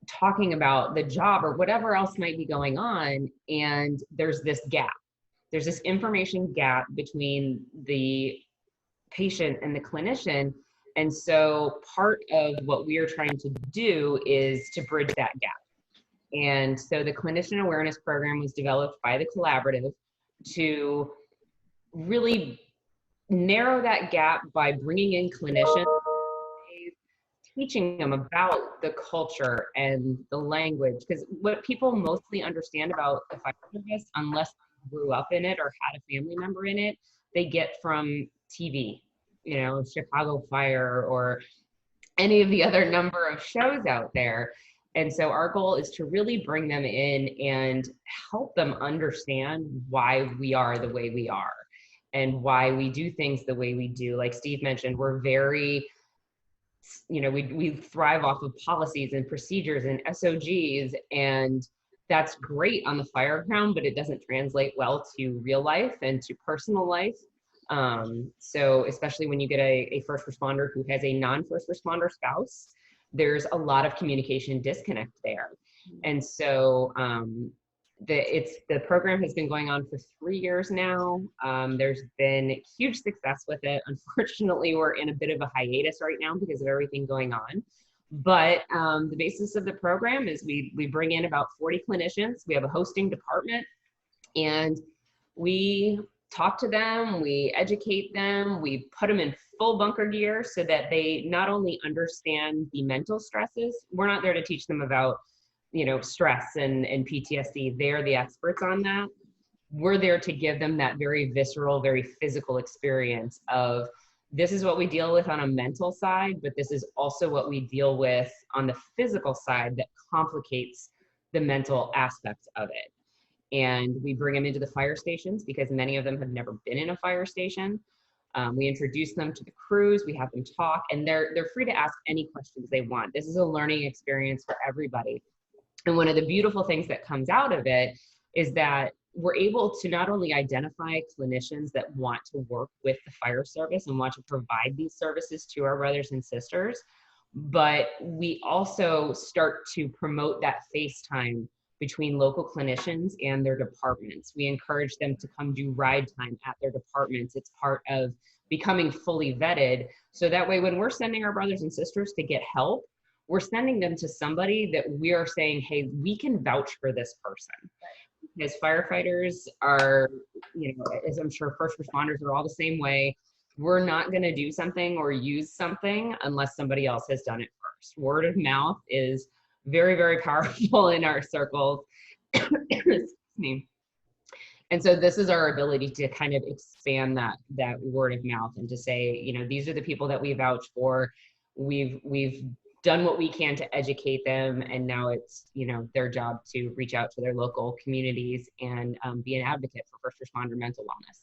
talking about the job or whatever else might be going on. And there's this gap. There's this information gap between the patient and the clinician. And so part of what we are trying to do is to bridge that gap. And so the clinician awareness program was developed by the collaborative to really narrow that gap by bringing in clinicians, teaching them about the culture and the language, because what people mostly understand about the fire service, unless they grew up in it or had a family member in it, they get from TV, you know, Chicago Fire or any of the other number of shows out there. And so our goal is to really bring them in and help them understand why we are the way we are and why we do things the way we do. Like Steve mentioned, we're very, you know, we thrive off of policies and procedures and SOGs, and that's great on the fire ground, but it doesn't translate well to real life and to personal life. So especially when you get a first responder who has a non-first responder spouse, there's a lot of communication disconnect there. And so the program has been going on for 3 years now. There's been huge success with it. Unfortunately, we're in a bit of a hiatus right now because of everything going on. But the basis of the program is we bring in about 40 clinicians. We have a hosting department, and we talk to them, we educate them, we put them in full bunker gear so that they not only understand the mental stresses. We're not there to teach them about, you know, stress and PTSD. They're the experts on that. We're there to give them that very visceral, very physical experience of this is what we deal with on a mental side, but this is also what we deal with on the physical side that complicates the mental aspects of it. And we bring them into the fire stations because many of them have never been in a fire station. We introduce them to the crews, we have them talk, and they're free to ask any questions they want. This is a learning experience for everybody. And one of the beautiful things that comes out of it is that we're able to not only identify clinicians that want to work with the fire service and want to provide these services to our brothers and sisters, but we also start to promote that FaceTime between local clinicians and their departments. We encourage them to come do ride time at their departments. It's part of becoming fully vetted. So that way, when we're sending our brothers and sisters to get help, we're sending them to somebody that we are saying, hey, we can vouch for this person. Because firefighters are, as I'm sure first responders are all the same way. We're not going to do something or use something unless somebody else has done it first. Word of mouth is very, very powerful in our circles. Excuse me. And so this is our ability to kind of expand that word of mouth and to say, these are the people that we vouch for. We've done what we can to educate them, and now it's their job to reach out to their local communities and be an advocate for first responder mental wellness.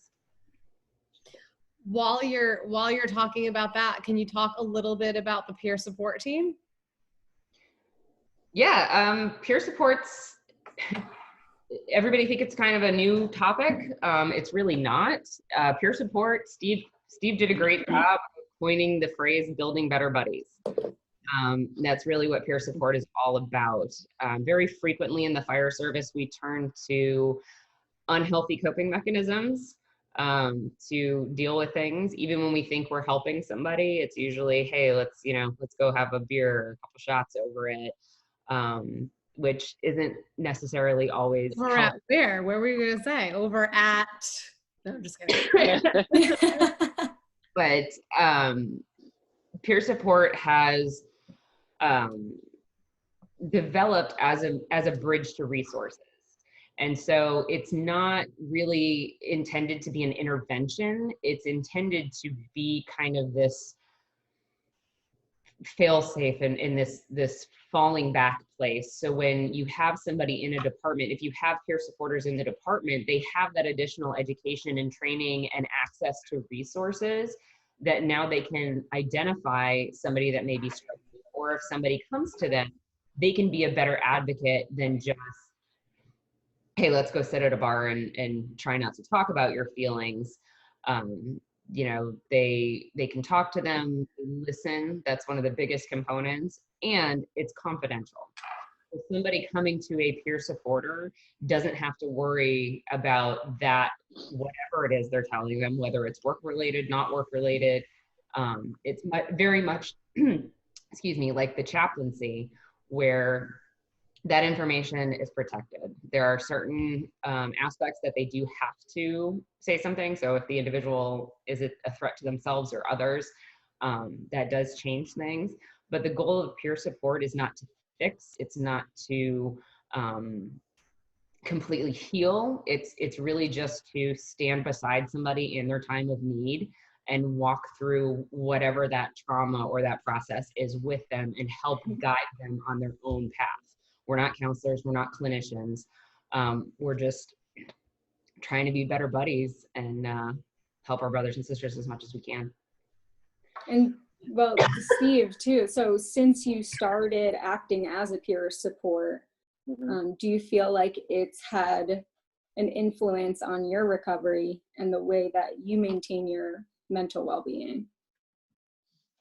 While you're talking about that, can you talk a little bit about the peer support team? Yeah, peer support's, everybody think it's kind of a new topic. It's really not. Peer support, Steve did a great job coining the phrase building better buddies. That's really what peer support is all about. Very frequently in the fire service, we turn to unhealthy coping mechanisms to deal with things. Even when we think we're helping somebody, it's usually, hey, let's go have a beer, a couple shots over it, which isn't necessarily always Over at where? Where were you going to say? Over at, no, I'm just kidding. But peer support has developed as a bridge to resources. And so it's not really intended to be an intervention. It's intended to be kind of this fail-safe in this falling back place. So when you have somebody in a department, if you have peer supporters in the department, they have that additional education and training and access to resources that now they can identify somebody that may be struggling, or if somebody comes to them, they can be a better advocate than just, hey, let's go sit at a bar and try not to talk about your feelings. They can talk to them, listen. That's one of the biggest components, and it's confidential. So somebody coming to a peer supporter doesn't have to worry about that, whatever it is they're telling them, whether it's work related, not work related. It's very much, excuse me, like the chaplaincy, where that information is protected. There are certain aspects that they do have to say something. So if the individual is a threat to themselves or others, that does change things. But the goal of peer support is not to fix. It's not to completely heal. It's really just to stand beside somebody in their time of need and walk through whatever that trauma or that process is with them and help guide them on their own path. We're not counselors, we're not clinicians. We're just trying to be better buddies and help our brothers and sisters as much as we can. And well, Steve too, so since you started acting as a peer support, do you feel like it's had an influence on your recovery and the way that you maintain your mental well-being?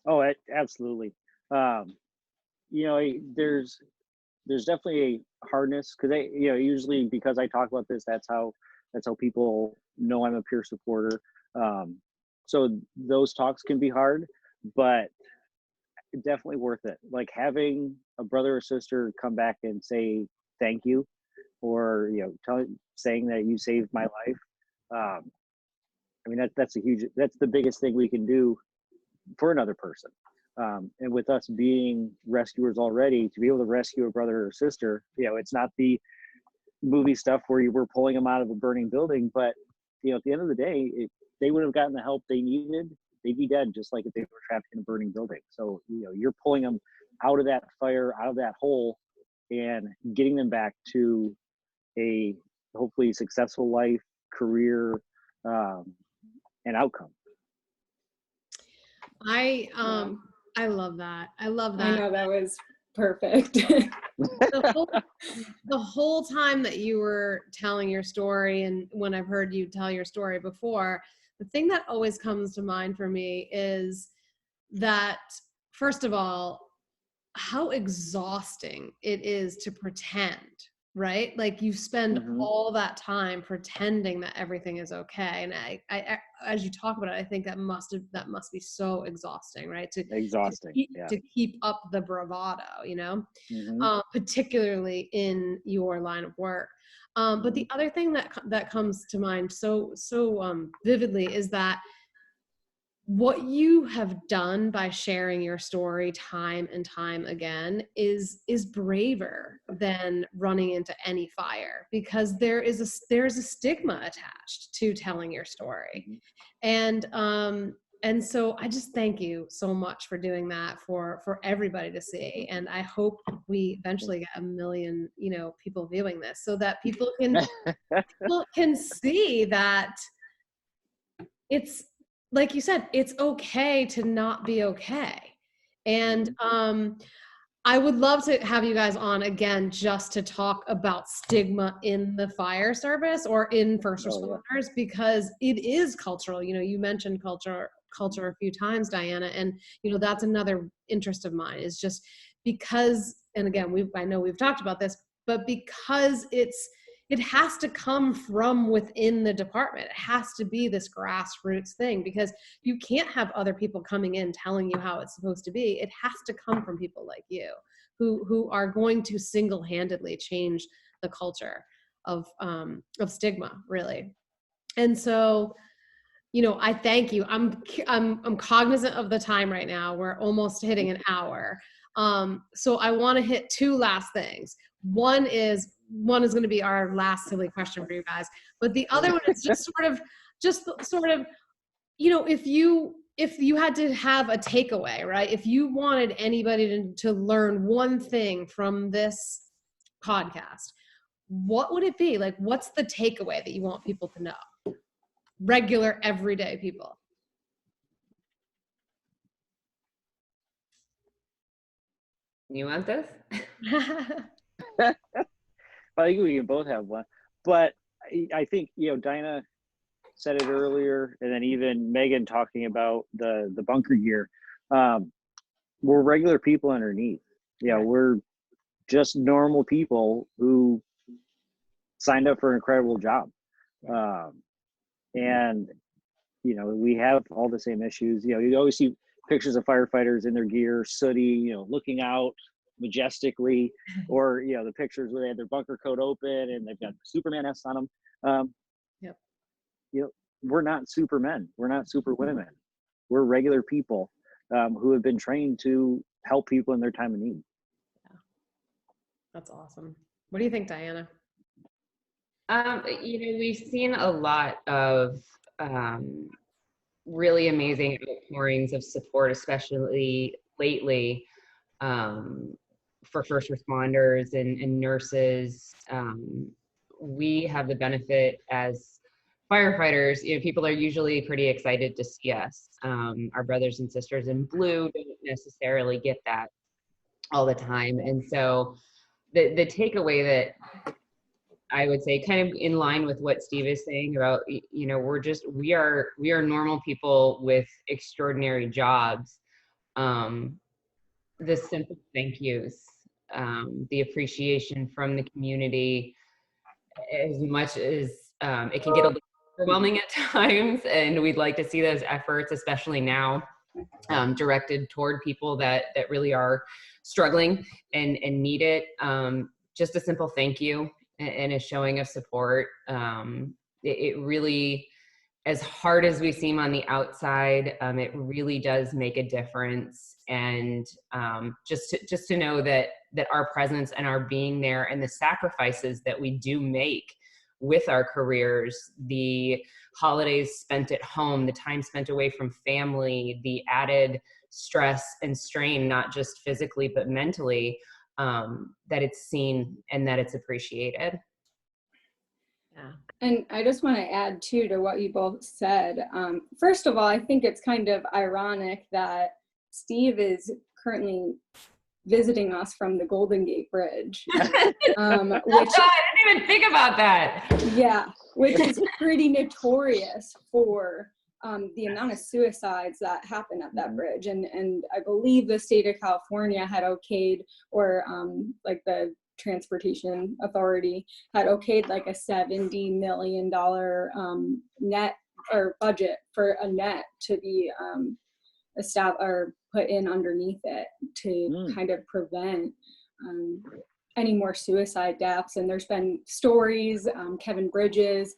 Oh, absolutely. There's definitely a hardness, because usually because I talk about this, that's how people know I'm a peer supporter. So those talks can be hard, but definitely worth it. Like having a brother or sister come back and say thank you, or saying that you saved my life. That's the biggest thing we can do for another person. And with us being rescuers already, to be able to rescue a brother or sister, it's not the movie stuff where we're pulling them out of a burning building, but at the end of the day, if they would have gotten the help they needed, they'd be dead, just like if they were trapped in a burning building. So you're pulling them out of that fire, out of that hole, and getting them back to a hopefully successful life, career, and outcome. I love that. I love that. I know, that was perfect. The whole time that you were telling your story, and when I've heard you tell your story before, the thing that always comes to mind for me is that, first of all, how exhausting it is to pretend right? Like you spend Mhm. all that time pretending that everything is okay. And I as you talk about it, I think that must be so exhausting, right? Exhausting. Yeah. To keep up the bravado, Mhm. particularly in your line of work. But the other thing that comes to mind so vividly is that what you have done by sharing your story time and time again is braver than running into any fire, because there's a stigma attached to telling your story. Mhm. And so I just thank you so much for doing that for everybody to see. And I hope we eventually get 1 million, people viewing this, so that people can see that it's, like you said, it's okay to not be okay. And I would love to have you guys on again just to talk about stigma in the fire service or in first Oh, yeah. responders, because it is cultural. You mentioned culture a few times, Diana, and that's another interest of mine, is just because, and again, I know we've talked about this, but because it has to come from within the department. It has to be this grassroots thing, because you can't have other people coming in telling you how it's supposed to be. It has to come from people like you who are going to single-handedly change the culture of stigma, really. And so, I thank you. I'm cognizant of the time right now. We're almost hitting an hour. So I want to hit two last things. One is going to be our last silly question for you guys, but the other one is just sort of, if you had to have a takeaway, right? If you wanted anybody to learn one thing from this podcast, what would it be? Like, what's the takeaway that you want people to know? Regular, everyday people. You want this? I think we can both have one, but I think Dinah said it earlier, and then even Megan talking about the bunker gear. We're regular people underneath. Yeah, we're just normal people who signed up for an incredible job, and we have all the same issues. You always see pictures of firefighters in their gear, sooty, looking out majestically, or the pictures where they had their bunker coat open and they've got Superman S on them. Yep. We're not supermen. We're not superwomen. We're regular people who have been trained to help people in their time of need. Yeah. That's awesome. What do you think, Diana? We've seen a lot of really amazing outpourings of support, especially lately, for first responders and nurses. We have the benefit as firefighters, people are usually pretty excited to see us. Our brothers and sisters in blue don't necessarily get that all the time. And so the takeaway that I would say, kind of in line with what Steve is saying about, we are normal people with extraordinary jobs. The simple thank yous, the appreciation from the community, as much as it can get a little overwhelming at times, and we'd like to see those efforts, especially now, directed toward people that really are struggling and need it. Just a simple thank you and a showing of support. It really, as hard as we seem on the outside, it really does make a difference. And just to know that our presence and our being there, and the sacrifices that we do make with our careers, the holidays spent at home, the time spent away from family, the added stress and strain, not just physically but mentally, that it's seen and that it's appreciated. Yeah. And I just want to add too to what you both said. First of all, I think it's kind of ironic that Steve is currently visiting us from the Golden Gate Bridge. Which, I didn't even think about that. Yeah, which is pretty notorious for the amount of suicides that happen at that bridge. And I believe the state of California had okayed, or like the Transportation Authority had okayed like a $70 million net or budget for a net to be established or put in underneath it to kind of prevent any more suicide deaths. And there's been stories, Kevin Bridges,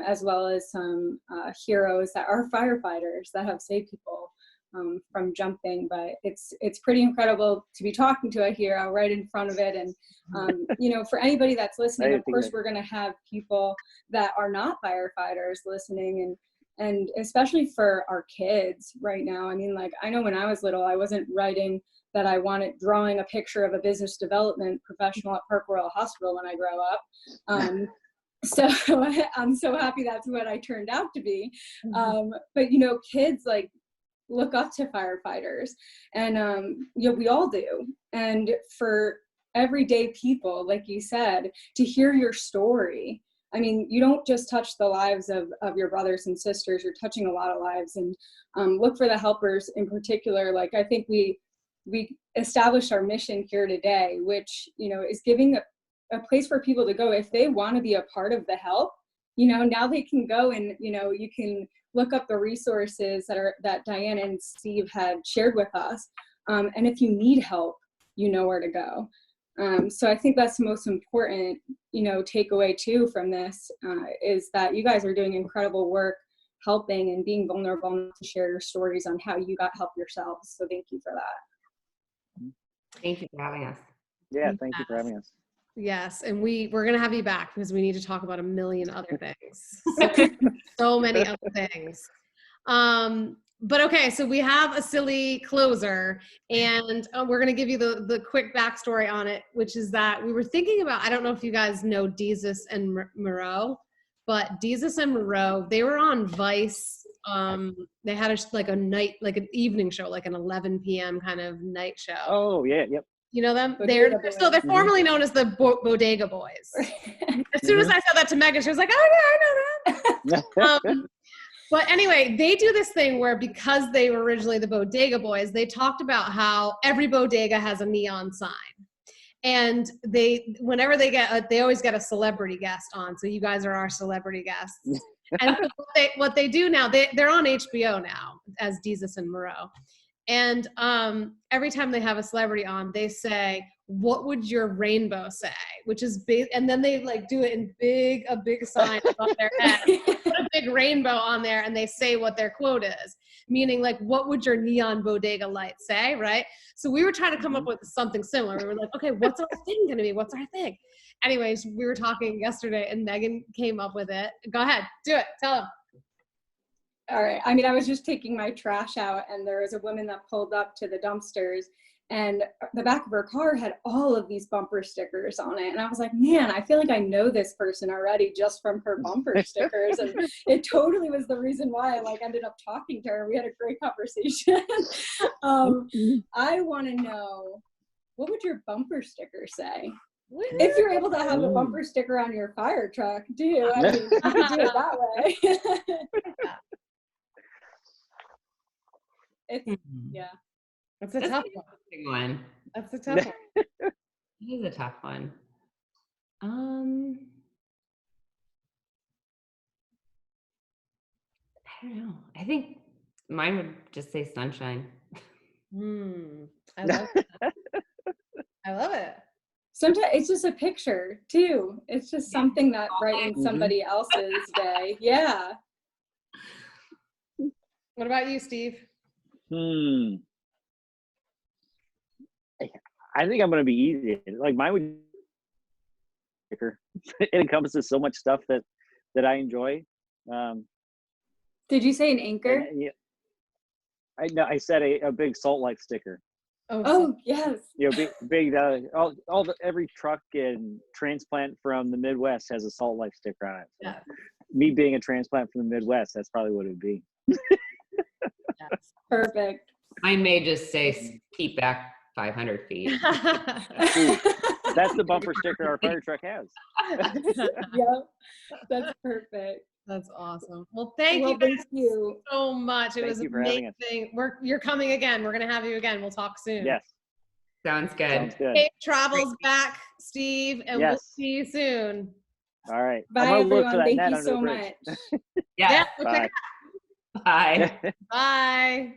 as well as some heroes that are firefighters that have saved people from jumping. But it's pretty incredible to be talking to a hero right in front of it. And for anybody that's listening, of course, we're going to have people that are not firefighters listening, and especially for our kids right now. I mean, like, I know when I was little, I wasn't writing that I wanted drawing a picture of a business development professional at Park Royal Hospital when I grow up. So I'm so happy that's what I turned out to be. But kids like look up to firefighters, and we all do. And for everyday people, like you said, to hear your story. I mean, you don't just touch the lives of your brothers and sisters, you're touching a lot of lives. And look for the helpers in particular. Like, I think we established our mission here today, which, is giving a place for people to go if they want to be a part of the help. Now they can go and, you can look up the resources that Diana and Steve had shared with us. And if you need help, you know where to go. So I think that's the most important, takeaway too from this, is that you guys are doing incredible work helping and being vulnerable to share your stories on how you got help yourselves. So thank you for that. Thank you for having us. Yeah, thank you for having us. Yes, and we're going to have you back because we need to talk about a million other things. So many other things. But okay, so we have a silly closer, and we're going to give you the quick backstory on it, which is that we were thinking about, I don't know if you guys know Desus and Moreau, but Desus and Moreau, they were on Vice. They had a night, like an evening show, like an 11 p.m. kind of night show. Oh, yeah, yep. You know them? They're formerly known as the Bodega Boys. As soon as I said that to Megan, she was like, oh yeah, I know that. But anyway, they do this thing where, because they were originally the Bodega Boys, they talked about how every bodega has a neon sign. And whenever they always get a celebrity guest on. So you guys are our celebrity guests. And so what they do now, they're on HBO now as Desus and Moreau. And every time they have a celebrity on, they say, "What would your rainbow say?" Which is big, and then they do it in a big sign above their head, put a big rainbow on there, and they say what their quote is, meaning what would your neon bodega light say, right? So we were trying to come up with something similar. We were like, okay, what's our thing gonna be? What's our thing? Anyways, we were talking yesterday, and Megan came up with it. Go ahead, do it. Tell them. All right. I mean, I was just taking my trash out, and there was a woman that pulled up to the dumpsters, and the back of her car had all of these bumper stickers on it. And I was like, man, I feel like I know this person already just from her bumper stickers. And it totally was the reason why I ended up talking to her. We had a great conversation. I want to know, what would your bumper sticker say? If you're able to have a bumper sticker on your fire truck, I mean, you can do it that way. That's a tough one. That's a tough one. It is a tough one. I don't know. I think mine would just say sunshine. I love it. I love it. Sometimes it's just a picture too. It's just something that brightens somebody else's day. Yeah. What about you, Steve? I think I'm going to be easy. Mine would it encompasses so much stuff that I enjoy. Did you say an anchor? I said a big salt life sticker. Oh yes. Big every truck and transplant from the Midwest has a salt life sticker on it. So Yeah. Me being a transplant from the Midwest, that's probably what it would be. Yes. Perfect. Mine may just say keep back 500 feet. That's the bumper sticker our fire truck has. Yep. That's perfect. That's awesome. Well, thank you guys so much. It was amazing. You're coming again. We're going to have you again. We'll talk soon. Yes. Sounds good. Sounds good. Safe travels back, Steve, and we'll Yes. see you soon. All right. Bye, I'm gonna look everyone. for that Thank net you under the so bridge. much. Yeah. We'll check Bye. it Bye. out. Bye.